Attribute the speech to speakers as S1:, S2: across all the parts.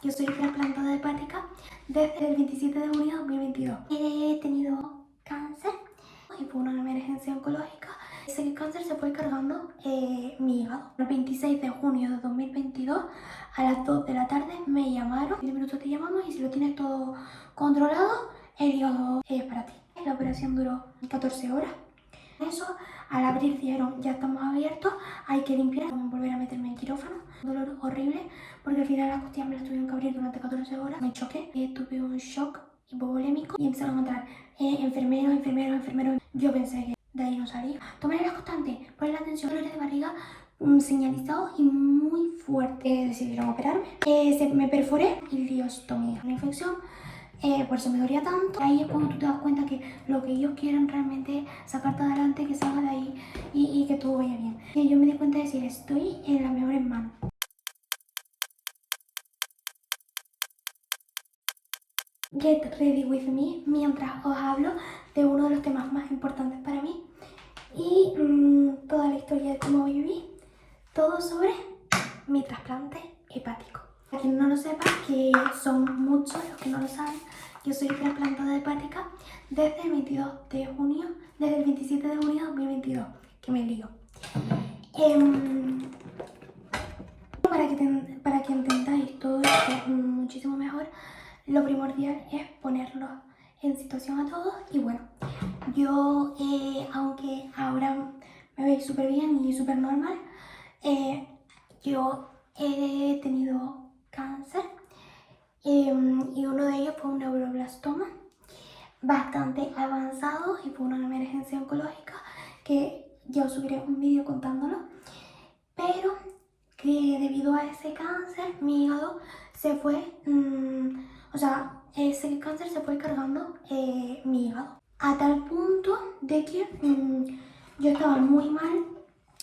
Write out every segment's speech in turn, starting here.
S1: Yo soy trasplantada hepática desde el 27 de junio de 2022. He tenido cáncer y fue una emergencia oncológica. Ese cáncer se fue cargando mi hígado. El 26 de junio de 2022 a las 2 de la tarde me llamaron. 10 minutos te llamamos y si lo tienes todo controlado, el hígado es para ti. La operación duró 14 horas. Eso, al abrir dijeron, ya estamos abiertos, hay que limpiar, volver a meterme en quirófano. Un dolor horrible, porque al final las costillas me las tuvieron que abrir durante 14 horas. Me choqué, tuve un shock hipovolémico y empezaron a entrar enfermeros. Yo pensé que de ahí no salía. Tomar las constantes, poner la atención, dolores de barriga señalizados y muy fuerte. Decidieron operarme. Me perforé iliostomía, una infección. Por eso me dolía tanto. Ahí es cuando tú te das cuenta que lo que ellos quieren realmente es sacarte adelante, que salga de ahí y que todo vaya bien. Y yo me di cuenta de decir, estoy en las mejores manos. Get ready with me mientras os hablo de uno de los temas más importantes para mí y toda la historia de cómo viví, todo sobre mi trasplante hepático. Para quien no lo sepa, que son muchos los que no lo saben, yo soy trasplantada hepática desde el 27 de junio de 2022, que me lío. Para que entendáis todo esto muchísimo mejor, lo primordial es ponerlos en situación a todos. Y bueno, yo, aunque ahora me veis súper bien y súper normal, yo he tenido cáncer y uno de ellos fue un neuroblastoma bastante avanzado y fue una emergencia oncológica que yo subiré un vídeo contándolo, pero que debido a ese cáncer mi hígado se fue, ese cáncer se fue cargando mi hígado a tal punto de que yo estaba muy mal,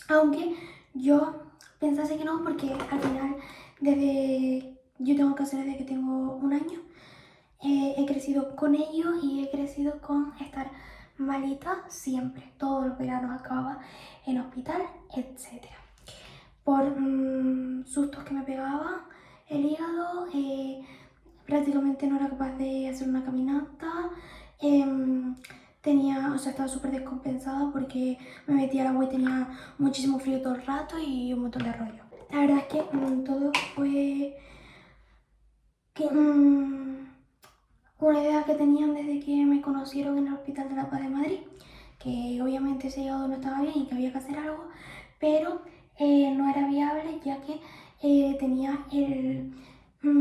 S1: aunque yo pensase que no, porque al final yo tengo cáncer desde que tengo un año. He crecido con ello y he crecido con estar malita siempre. Todos los veranos acababa en hospital, etc. Por sustos que me pegaba el hígado, prácticamente no era capaz de hacer una caminata. Estaba súper descompensada porque me metía al agua y tenía muchísimo frío todo el rato y un montón de rollo. La verdad es que todo fue una idea que tenían desde que me conocieron en el Hospital de la Paz de Madrid, que obviamente ese hígado no estaba bien y que había que hacer algo, pero no era viable, ya que tenía el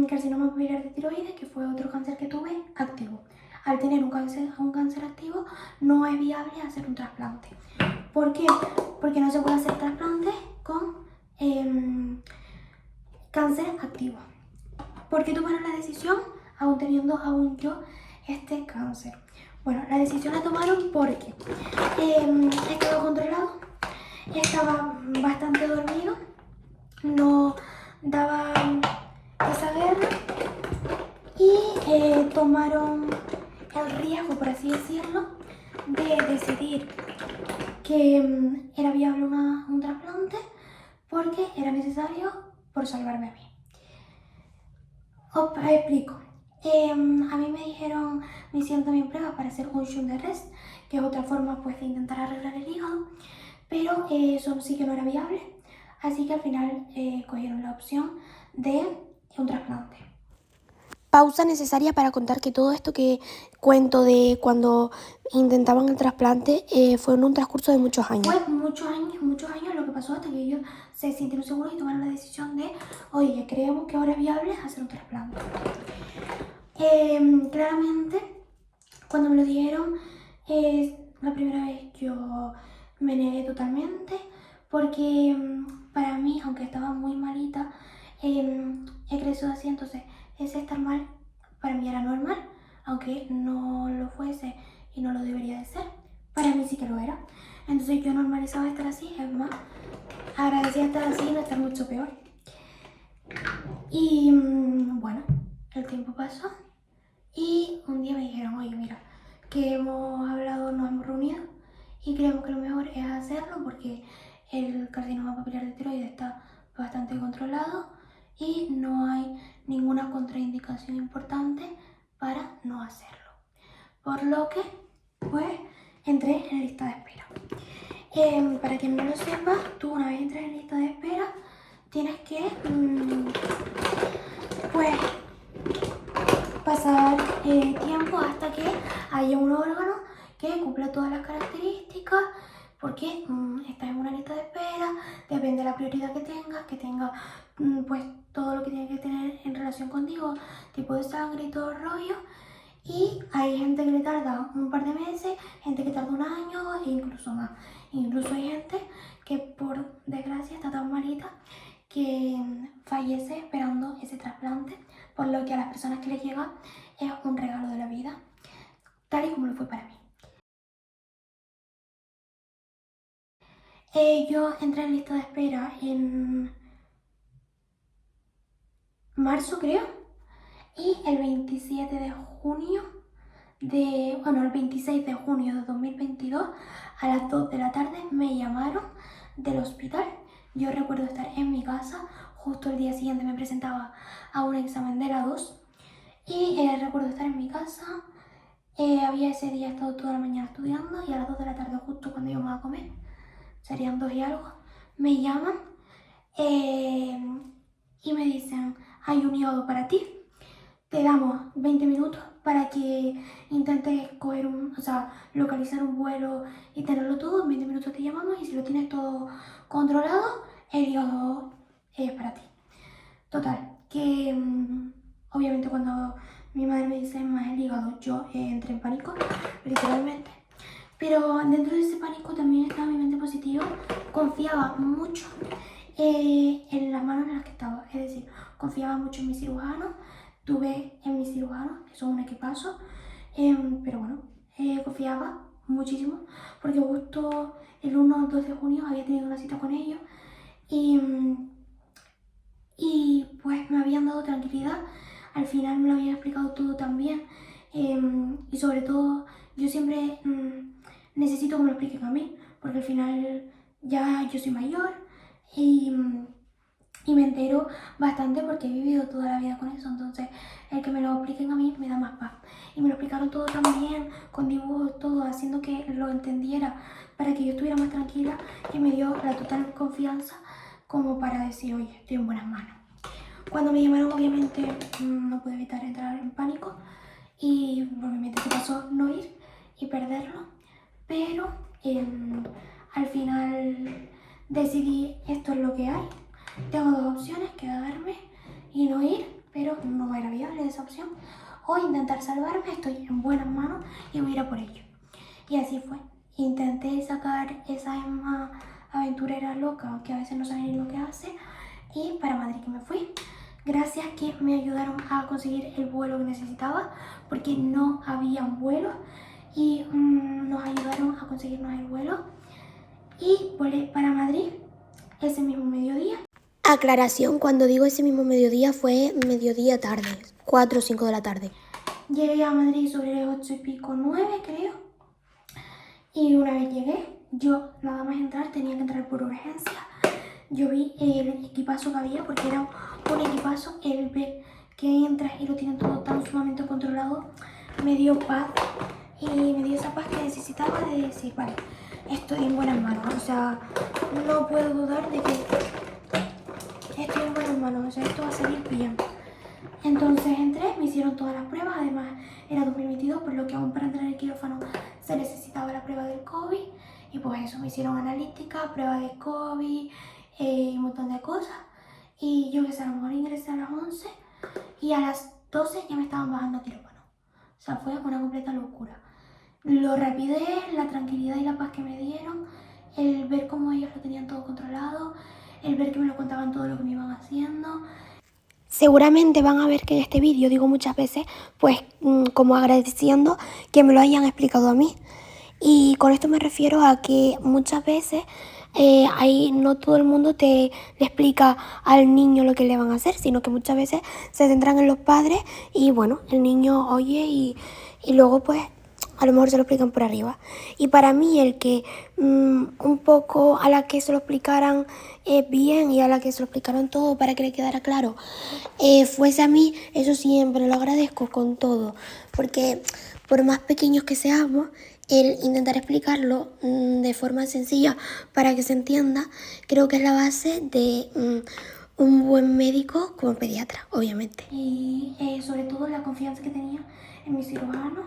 S1: carcinoma papiliar de tiroides, que fue otro cáncer que tuve, activo. Al tener un cáncer activo, no es viable hacer un trasplante. ¿Por qué? Porque no se puede hacer trasplante con cáncer activo. ¿Por qué tomaron la decisión, aún teniendo aún yo este cáncer? Bueno, la decisión la tomaron porque estaba controlado, estaba bastante dormido, no daba esa guerra y tomaron el riesgo, por así decirlo, de decidir que era viable un trasplante porque era necesario por salvarme a mí. Os explico. A mí me dijeron, me hicieron también pruebas para hacer un shunt de res, que es otra forma pues de intentar arreglar el hígado, pero eso sí que no era viable, así que al final cogieron la opción de un trasplante. Pausa necesaria para contar que todo esto que cuento de cuando intentaban el trasplante fue en un transcurso de muchos años. Fue muchos años lo que pasó hasta que ellos se sintieron seguros y tomaron la decisión de, oye, creemos que ahora es viable hacer un trasplante. Claramente, cuando me lo dijeron, la primera vez yo me negué totalmente, porque para mí, aunque estaba muy malita, he crecido así, entonces ese estar mal para mí era normal, aunque no lo fuese y no lo debería de ser, para mí sí que lo era. Entonces yo normalizaba estar así, es más, agradecía estar así y no estar mucho peor. Y bueno, el tiempo pasó y un día me dijeron, oye, mira, que hemos hablado, nos hemos reunido y creemos que lo mejor es hacerlo porque el carcinoma papiliar de tiroides está bastante controlado y no hay ninguna contraindicación importante para no hacerlo. Por lo que, pues, entré en lista de espera. Para quien no lo sepa, tú una vez entres en lista de espera, tienes que, pues, pasar tiempo hasta que haya un órgano que cumpla todas las características, porque estás en una lista de espera, depende de la prioridad que tenga pues todo lo que tiene que tener en relación contigo, tipo de sangre y todo el rollo. Y hay gente que le tarda un par de meses, gente que tarda un año e incluso más. Incluso hay gente que por desgracia está tan malita que fallece esperando ese trasplante, por lo que a las personas que les llega es un regalo de la vida, tal y como lo fue para mí. Yo entré en lista de espera en marzo, creo, y el 27 de junio el 26 de junio de 2022 a las 2 de la tarde me llamaron del hospital. Yo recuerdo estar en mi casa, justo el día siguiente me presentaba a un examen de la 2 y recuerdo estar en mi casa. Había ese día estado toda la mañana estudiando y a las 2 de la tarde, justo cuando íbamos a comer, serían 2 y algo, me llaman y me dicen: hay un hígado para ti, te damos 20 minutos para que intentes localizar un vuelo y tenerlo todo. En 20 minutos te llamamos y si lo tienes todo controlado, el hígado es para ti. Total, que obviamente cuando mi madre me dice más el hígado, yo entré en pánico, literalmente. Pero dentro de ese pánico también estaba mi mente positiva, confiaba mucho en las manos en las que estaba, es decir, confiaba mucho en mi cirujano, tuve en mi cirujano, que son un equipazo, pero bueno, confiaba muchísimo porque justo el 1 o 2 de junio había tenido una cita con ellos y pues me habían dado tranquilidad. Al final me lo habían explicado todo tan bien y sobre todo yo siempre necesito que me lo expliquen a mí, porque al final ya yo soy mayor y me entero bastante porque he vivido toda la vida con eso, entonces el que me lo expliquen a mí me da más paz. Y me lo explicaron todo tan bien, con dibujos, todo, haciendo que lo entendiera para que yo estuviera más tranquila, y me dio la total confianza como para decir: oye, estoy en buenas manos. Cuando me llamaron, obviamente no pude evitar entrar en pánico y obviamente se pasó no ir y perderlo, pero al final decidí: esto es lo que hay, tengo dos opciones, quedarme y no ir, pero no era viable esa opción, o intentar salvarme, estoy en buenas manos y voy a ir a por ello. Y así fue. Intenté sacar esa Emma aventurera loca que a veces no sabe ni lo que hace, y para Madrid que me fui. Gracias que me ayudaron a conseguir el vuelo que necesitaba, porque no había un vuelo, y nos ayudaron a conseguirnos el vuelo y volé para Madrid ese mismo mediodía. Aclaración, cuando digo ese mismo mediodía fue mediodía tarde, 4 o 5 de la tarde. Llegué a Madrid sobre las 8 y pico, 9 creo. Y una vez llegué, yo nada más entrar tenía que entrar por urgencia. Yo vi el equipazo que había, porque era un equipazo. El ver que entras y lo tienen todo tan sumamente controlado me dio paz, y me dio esa paz que necesitaba, de decir: vale, estoy en buenas manos, o sea, no puedo dudar de que estoy en buenas manos, o sea, esto va a salir bien. Entonces entré, me hicieron todas las pruebas, además era 2022, por lo que aún para entrar en el quirófano se necesitaba la prueba del COVID, y pues eso, me hicieron analítica, prueba de COVID y un montón de cosas. Y yo que sé, a lo mejor ingresé a las 11 y a las 12 ya me estaban bajando a quirófano. O sea, fue una completa locura. Lo rapidez, la tranquilidad y la paz que me dieron, el ver cómo ellos lo tenían todo controlado, el ver que me lo contaban todo lo que me iban haciendo. Seguramente van a ver que en este vídeo digo muchas veces, pues como agradeciendo que me lo hayan explicado a mí. Y con esto me refiero a que muchas veces ahí no todo el mundo le explica al niño lo que le van a hacer, sino que muchas veces se centran en los padres y bueno, el niño oye y luego pues a lo mejor se lo explican por arriba. Y para mí el que un poco a la que se lo explicaran bien y a la que se lo explicaran todo para que le quedara claro, fuese a mí, eso siempre lo agradezco con todo. Porque por más pequeños que seamos, el intentar explicarlo de forma sencilla para que se entienda, creo que es la base de un buen médico como pediatra, obviamente. Y sobre todo la confianza que tenía en mis cirujanos,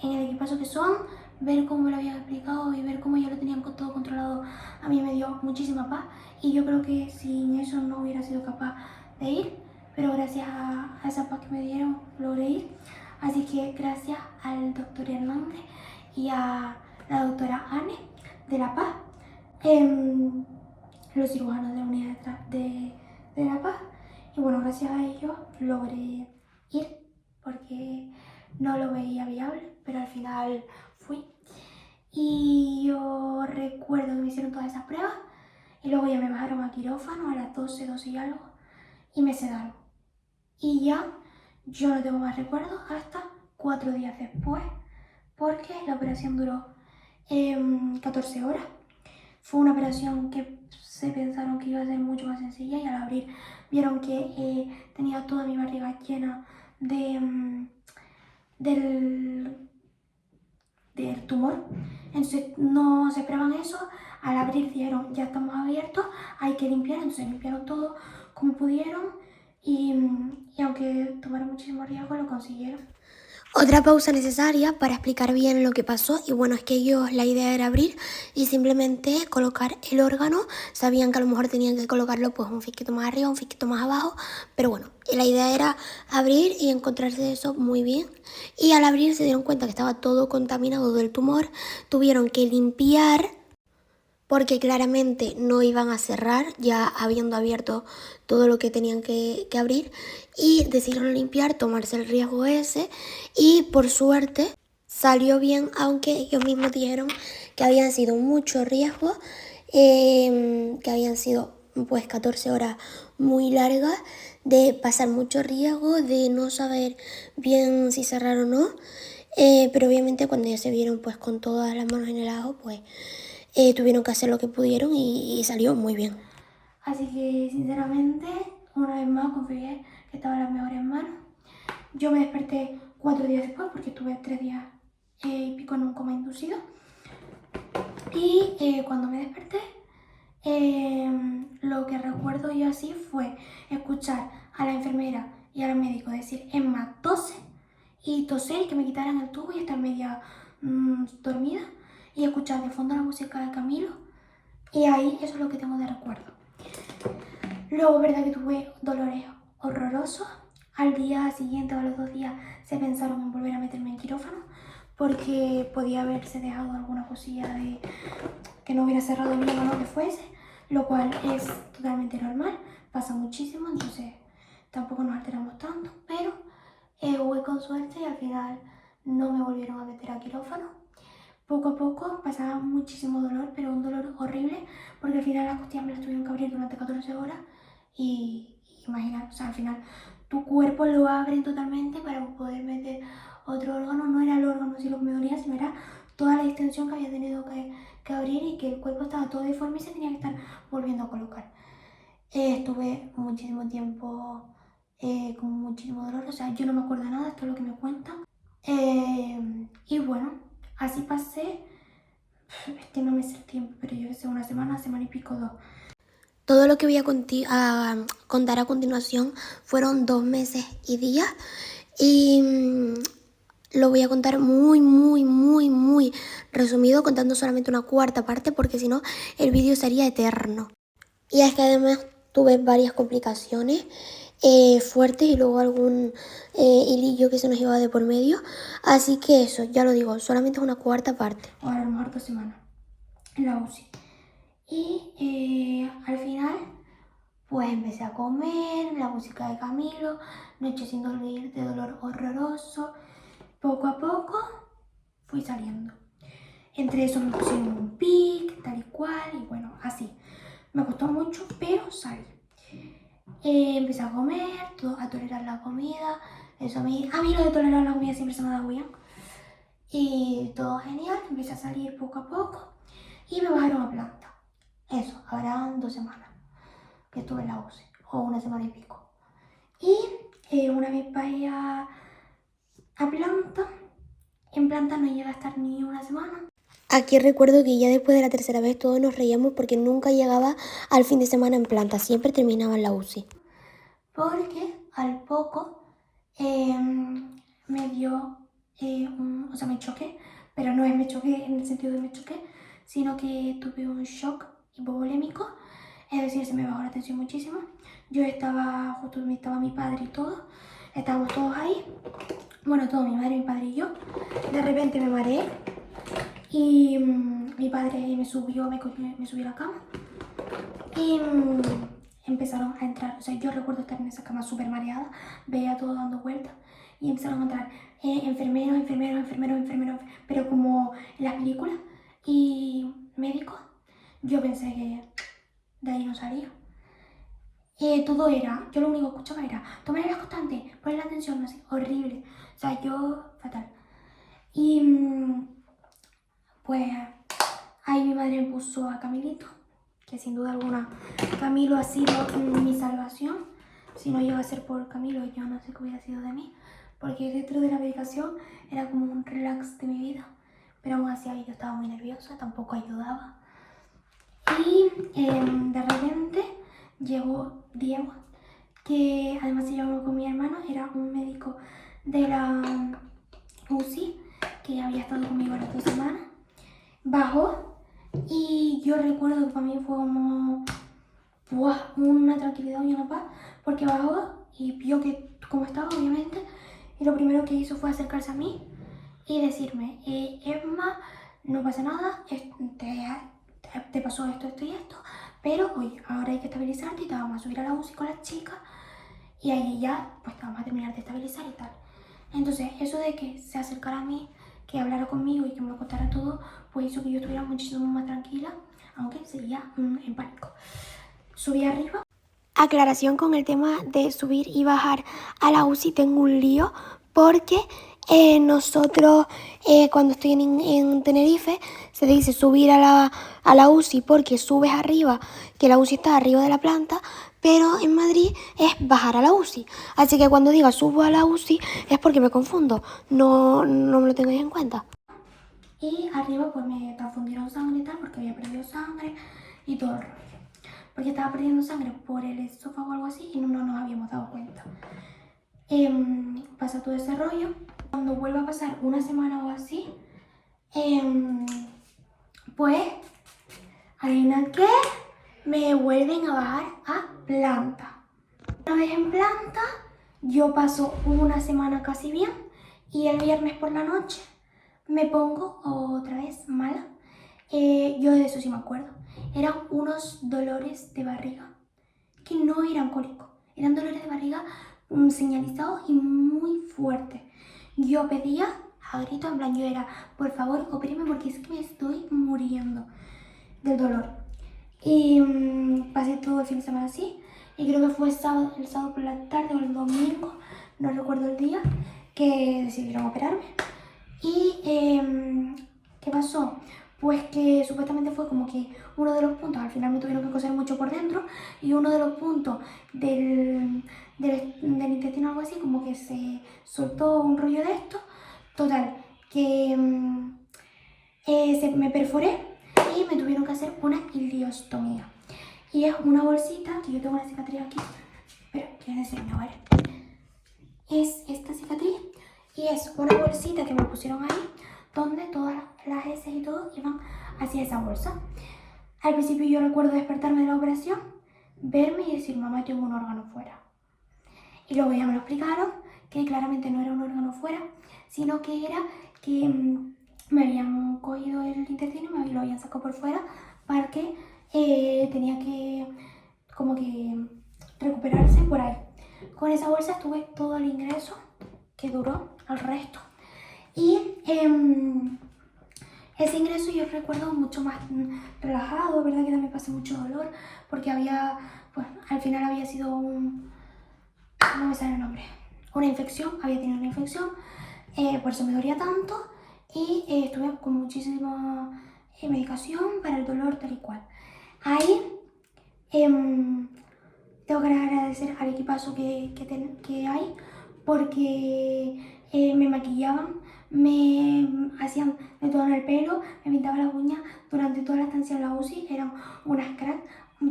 S1: en el equipazo que son, ver cómo me lo habían explicado y ver cómo ya lo tenían todo controlado, a mí me dio muchísima paz. Y yo creo que sin eso no hubiera sido capaz de ir, pero gracias a esa paz que me dieron logré ir. Así que gracias al doctor Hernández y a la doctora Anne de La Paz, los cirujanos de la unidad de La Paz. Y bueno, gracias a ellos logré ir porque no lo veía viable, pero al final fui. Y yo recuerdo que me hicieron todas esas pruebas y luego ya me bajaron a quirófano a las 12 y algo y me sedaron. Y ya yo no tengo más recuerdos hasta 4 días después, porque la operación duró 14 horas. Fue una operación que se pensaron que iba a ser mucho más sencilla y al abrir vieron que tenía toda mi barriga llena del tumor. Entonces no se esperaban eso. Al abrir dijeron, ya estamos abiertos, hay que limpiar. Entonces limpiaron todo como pudieron y aunque tomaron muchísimo riesgo, lo consiguieron. Otra pausa necesaria para explicar bien lo que pasó, y bueno, es que ellos la idea era abrir y simplemente colocar el órgano. Sabían que a lo mejor tenían que colocarlo pues un fisquito más arriba, un fisquito más abajo, pero bueno, la idea era abrir y encontrarse eso muy bien. Y al abrir se dieron cuenta que estaba todo contaminado del tumor, tuvieron que limpiar porque claramente no iban a cerrar ya habiendo abierto todo lo que tenían que abrir, y decidieron limpiar, tomarse el riesgo ese, y por suerte salió bien, aunque ellos mismos dijeron que habían sido mucho riesgo, que habían sido pues 14 horas muy largas de pasar mucho riesgo, de no saber bien si cerrar o no, pero obviamente cuando ya se vieron pues con todas las manos en el ajo, pues tuvieron que hacer lo que pudieron y salió muy bien. Así que sinceramente, una vez más confié que estaba en las mejores manos. Yo me desperté 4 días después porque estuve 3 días y pico en un coma inducido. Y cuando me desperté, lo que recuerdo yo así fue escuchar a la enfermera y al médico decir, Emma, tose, y toser y que me quitaran el tubo y estar media dormida, y escuchar de fondo la música de Camilo, y ahí eso es lo que tengo de recuerdo. Luego, verdad que tuve dolores horrorosos. Al día siguiente o a los 2 días se pensaron en volver a meterme en quirófano porque podía haberse dejado alguna cosilla de que no hubiera cerrado bien o lo que fuese, lo cual es totalmente normal, pasa muchísimo, entonces tampoco nos alteramos tanto, pero jugué con suerte y al final no me volvieron a meter a quirófano. Poco a poco pasaba muchísimo dolor, pero un dolor horrible, porque al final las costillas me las tuvieron que abrir durante 14 horas y imaginar, o sea, al final tu cuerpo lo abren totalmente para poder meter otro órgano. No era el órgano si lo que me dolía, sino era toda la distensión que había tenido que abrir y que el cuerpo estaba todo deforme y se tenía que estar volviendo a colocar. Estuve muchísimo tiempo con muchísimo dolor, o sea, yo no me acuerdo de nada, esto es lo que me cuentan. Y bueno, así pasé, es que no me sé el tiempo, pero yo que sé, una semana y pico, 2. Todo lo que voy a contar a continuación fueron 2 meses y días, y lo voy a contar muy resumido, contando solamente una cuarta parte, porque si no el vídeo sería eterno. Y es que además tuve varias complicaciones fuertes y luego algún hilillo que se nos iba de por medio. Así que eso, ya lo digo, solamente es una cuarta parte. O a lo mejor 2 semanas en la UCI. Y al final, pues empecé a comer, la música de Camilo, Noche sin dormir de dolor horroroso. Poco a poco fui saliendo. Entre eso me pusieron un pic, tal y cual, y bueno, así. Me costó mucho, pero salí. Empecé a comer, a tolerar la comida. Eso a mí lo de tolerar la comida siempre se me da bien. y todo genial, empecé a salir poco a poco y me bajaron a planta. Eso, habrán 2 semanas que estuve en la UCI, o 1 semana y pico. Y una vez bajé a planta, en planta no llega a estar ni 1 semana. Aquí recuerdo que ya después de la 3.ª vez todos nos reíamos porque nunca llegaba al fin de semana en planta, siempre terminaba en la UCI. Porque al poco me dio, o sea, me choqué, pero no es me choqué en el sentido de me choqué, sino que tuve un shock hipovolémico, es decir, se me bajó la tensión muchísimo. Yo estaba, justo estaba mi padre y todo, estábamos todos ahí, bueno, todos, mi madre, mi padre y yo. De repente me mareé y mi padre me subió a la cama y empezaron a entrar, o sea, yo recuerdo estar en esa cama súper mareada, veía todo dando vueltas y empezaron a entrar enfermeros, pero como en las películas, y médicos. Yo pensé que de ahí no salía. Todo era, yo lo único que escuchaba era tomar las constantes, poner la atención, no sé, horrible. O sea, yo fatal. Y pues ahí mi madre me puso a Camilito, que sin duda alguna Camilo ha sido mi salvación. Si no llega a ser por Camilo, yo no sé qué hubiera sido de mí, porque dentro de la medicación era como un relax de mi vida, pero aún así yo estaba muy nerviosa, tampoco ayudaba. Y de repente llegó Diego, que además se llevaba con mi hermano, era un médico de la UCI, que había estado conmigo las 2 semanas. Bajó y yo recuerdo que para mí fue como una tranquilidad y una paz, porque bajó y vio que como estaba, obviamente, y lo primero que hizo fue acercarse a mí y decirme, Emma, no pasa nada, te pasó esto, esto y esto, pero oye, ahora hay que estabilizarte y te vamos a subir a la UCI con las chicas y ahí ya pues te vamos a terminar de estabilizar y tal. Entonces eso de que se acercara a mí, que hablara conmigo y que me lo contara todo, pues hizo que yo estuviera muchísimo más tranquila, aunque seguía en pánico. Subí arriba. Aclaración con el tema de subir y bajar a la UCI, tengo un lío porque nosotros cuando estoy en Tenerife se dice subir a la UCI porque subes arriba, que la UCI está arriba de la planta, pero en Madrid es bajar a la UCI. Así que cuando diga subo a la UCI es porque me confundo, no me lo tengáis en cuenta. Y arriba pues me transfundieron sangre y tal porque había perdido sangre y todo el rollo. Porque estaba perdiendo sangre por el esófago o algo así y no nos habíamos dado cuenta. Pasa todo ese rollo. Cuando vuelva a pasar 1 semana o así, pues, adivina qué, me vuelven a bajar a planta. Una vez en planta, yo paso 1 semana casi bien y el viernes por la noche me pongo otra vez mala. Yo de eso sí me acuerdo. Eran unos dolores de barriga que no eran cólicos, eran dolores de barriga señalizados y muy fuertes. Yo pedía a gritos, en plan, yo era, por favor, opéreme porque es que me estoy muriendo del dolor. Y pasé todo el fin de semana así, y creo que fue el sábado por la tarde o el domingo, no recuerdo el día, que decidieron operarme. Y ¿qué pasó? Pues que supuestamente fue como que uno de los puntos, al final me tuvieron que coser mucho por dentro, y uno de los puntos del intestino, algo así, como que se soltó un rollo de esto. Total, que me perforé y me tuvieron que hacer una iliostomía. Y es una bolsita, que yo tengo una cicatriz aquí, pero quiero enseñar, ¿vale? Es esta cicatriz y es una bolsita que me pusieron ahí, donde todas las heces y todo iban hacia esa bolsa. Al principio yo recuerdo despertarme de la operación, verme y decir, mamá, tengo un órgano fuera. Y luego ya me lo explicaron, que claramente no era un órgano fuera, sino que era que me habían cogido el intestino y me lo habían sacado por fuera porque tenía que como que recuperarse por ahí. Con esa bolsa estuve todo el ingreso, que duró el resto. Y ese ingreso yo recuerdo mucho más relajado, verdad que también pasé mucho dolor, porque había, pues al final había sido no me sale el nombre, una infección, había tenido una infección, por eso me dolía tanto. y estuve con muchísima medicación para el dolor tal y cual. Ahí tengo que agradecer al equipazo que hay porque me maquillaban, me hacían de todo en el pelo, me pintaban las uñas durante toda la estancia en la UCI, eran unas cracks.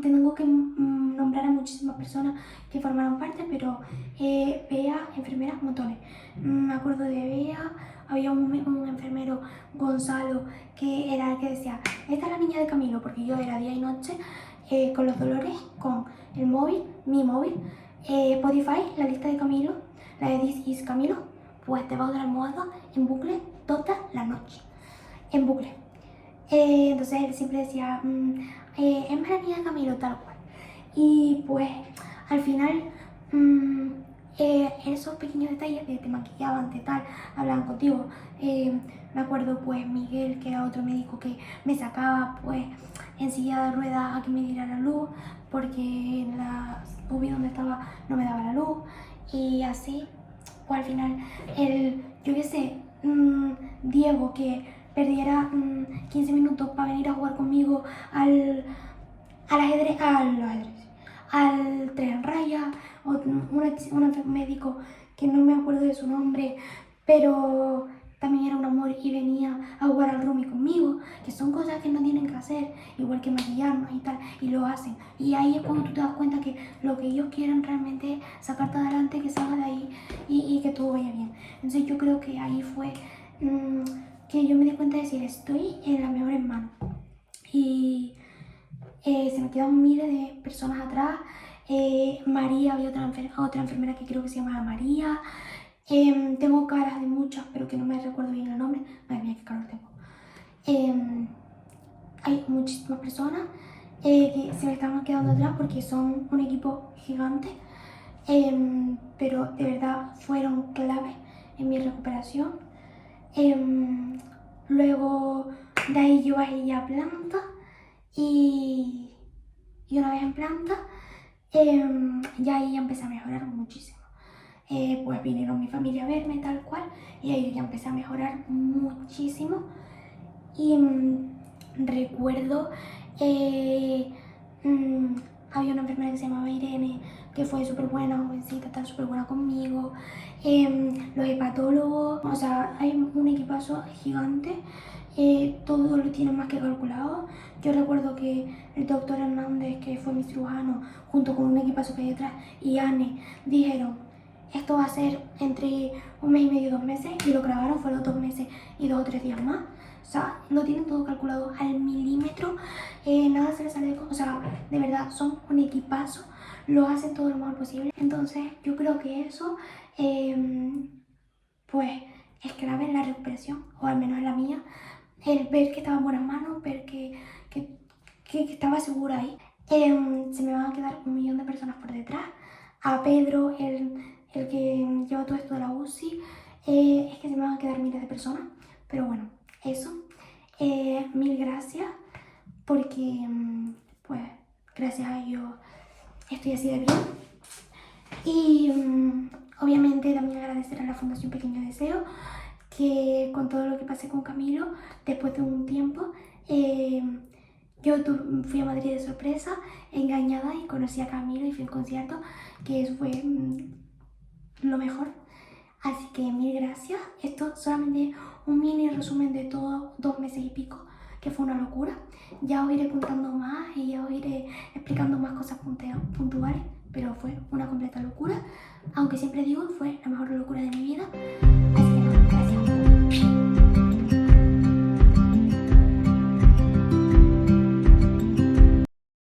S1: Tengo que nombrar a muchísimas personas que formaron parte, pero Bea, enfermeras, montones. Me acuerdo de Bea, había un enfermero, Gonzalo, que era el que decía, esta es la niña de Camilo, porque yo era día y noche con los dolores, con el móvil, mi móvil, Spotify, la lista de Camilo, la de This is Camilo, pues debajo de la almohada, en bucle, toda la noche, en bucle. Entonces él siempre decía, es la niña de Camilo, tal cual. Y pues al final esos pequeños detalles de te maquillaban, de tal, hablaban contigo. Me acuerdo pues Miguel, que era otro médico que me sacaba pues en silla de ruedas a que me diera la luz, porque en la UBI donde estaba no me daba la luz. Y así, pues al final, yo qué sé, Diego, que perdiera 15 minutos para venir a jugar conmigo al ajedrez, al tren raya, o un médico que no me acuerdo de su nombre, pero también era un amor y venía a jugar al rumi conmigo, que son cosas que no tienen que hacer, igual que maquillarnos y tal, y lo hacen. Y ahí es cuando tú te das cuenta que lo que ellos quieren realmente es sacarte adelante, que salgas de ahí y que todo vaya bien. Entonces yo creo que ahí fue que yo me di cuenta de decir, estoy en las mejores manos. Y se me quedan miles de personas atrás. María, había otra enfermera que creo que se llamaba María. Tengo caras de muchas, pero que no me recuerdo bien el nombre. Madre mía, qué calor tengo. Hay muchísimas personas que se me están quedando atrás porque son un equipo gigante. Pero de verdad fueron claves en mi recuperación. Luego de ahí yo bajé ya a planta y una vez en planta ya ahí ya empecé a mejorar muchísimo. Pues vinieron mi familia a verme tal cual y ahí yo ya empecé a mejorar muchísimo. Y recuerdo había una enfermera que se llamaba Irene, que fue súper buena, jovencita, está súper buena conmigo. Los hepatólogos, o sea, hay un equipazo gigante. Todo lo tienen más que calculado. Yo recuerdo que el doctor Hernández, que fue mi cirujano, junto con un equipazo que hay detrás, y Anne, dijeron, esto va a ser entre un mes y medio y 2 meses, y lo grabaron, fueron 2 meses y 2 o 3 días más. O sea, lo tienen todo calculado al milímetro, nada se les sale de... O sea, de verdad, son un equipazo, lo hacen todo lo mejor posible. Entonces, yo creo que eso, pues, es clave en la recuperación, o al menos en la mía. El ver que estaba en buenas manos, ver que estaba segura ahí. Se me van a quedar 1.000.000 de personas por detrás. A Pedro, el que lleva todo esto de la UCI, es que se me van a quedar miles de personas. Pero bueno, eso. Mil gracias, porque pues gracias a ellos estoy así de bien. Y obviamente también agradecer a la Fundación Pequeño Deseo, que con todo lo que pasé con Camilo, después de un tiempo, yo fui a Madrid de sorpresa, engañada, y conocí a Camilo y fui a un concierto, que eso fue lo mejor. Así que mil gracias. Esto solamente un mini resumen de todo 2 meses y pico, que fue una locura. Ya os iré contando más y ya os iré explicando más cosas puntuales, pero fue una completa locura. Aunque siempre digo, fue la mejor locura de mi vida.